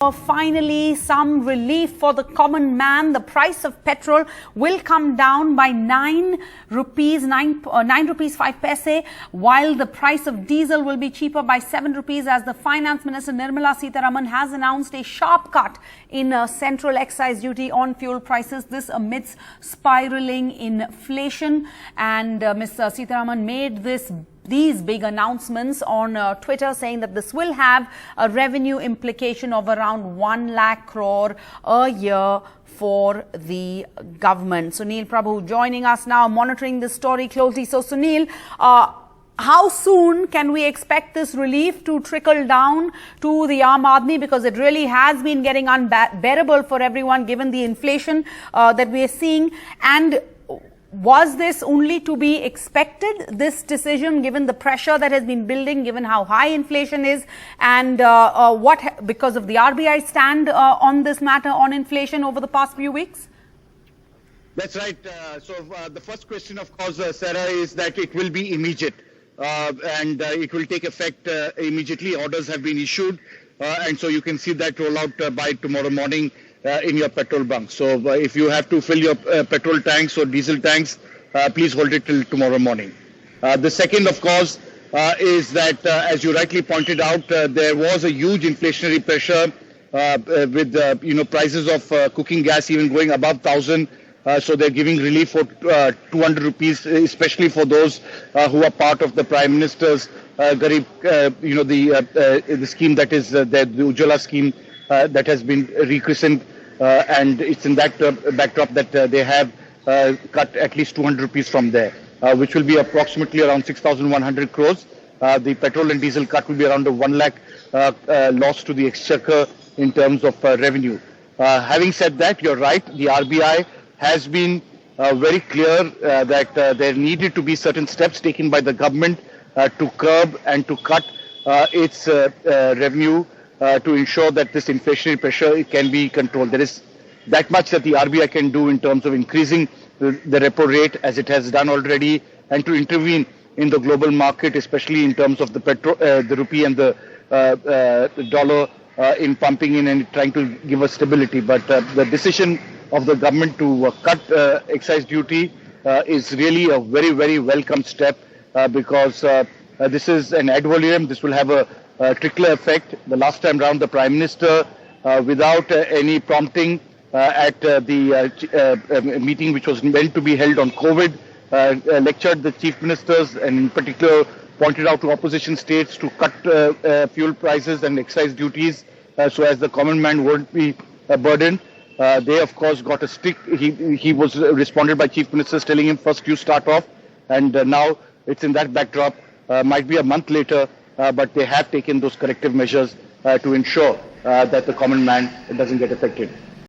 Finally, some relief for the common man. The price of petrol will come down by 9 rupees 5 paise, while the price of diesel will be cheaper by 7 rupees, as the Finance Minister Nirmala Sitharaman has announced a sharp cut in central excise duty on fuel prices. This amidst spiraling inflation, and Ms. Sitharaman made these big announcements on Twitter, saying that this will have a revenue implication of around 1 lakh crore a year for the government. Sunil Prabhu joining us now, monitoring this story closely. So Sunil, how soon can we expect this relief to trickle down to the Aam Aadmi? Because it really has been getting unbearable for everyone given the inflation that we are seeing. And was this only to be expected, this decision, given the pressure that has been building, given how high inflation is, and because of the RBI stand on this matter on inflation over the past few weeks? That's right. The first question, of course, Sarah, is that it will be immediate and it will take effect immediately. Orders have been issued, and so you can see that roll out by tomorrow morning in your petrol bunk. So if you have to fill your petrol tanks or diesel tanks, please hold it till tomorrow morning. The second, of course, is that as you rightly pointed out, there was a huge inflationary pressure with prices of cooking gas even going above 1,000. So they're giving relief for 200 rupees, especially for those who are part of the Prime Minister's Garib, the scheme that is the Ujjwala scheme that has been rechristened, and it's in that backdrop that they have cut at least 200 rupees from there, which will be approximately around 6,100 crores. The petrol and diesel cut will be around a 1 lakh loss to the exchequer in terms of revenue. Having said that, you're right, the RBI has been very clear that there needed to be certain steps taken by the government to curb and to cut its revenue to ensure that this inflationary pressure can be controlled. There is that much that the RBI can do in terms of increasing the repo rate, as it has done already, and to intervene in the global market, especially in terms of the rupee and the dollar in pumping in and trying to give us stability. But the decision of the government to cut excise duty is really a very, very welcome step because this is an ad valorem. This will have a trickler effect. The last time round, the Prime Minister, without any prompting at the meeting which was meant to be held on COVID, lectured the Chief Ministers and in particular pointed out to opposition states to cut fuel prices and excise duties so as the common man won't be burdened. They, of course, got a stick. He was responded by Chief Ministers telling him, first you start off, and now it's in that backdrop. Might be a month later, but they have taken those corrective measures to ensure that the common man doesn't get affected.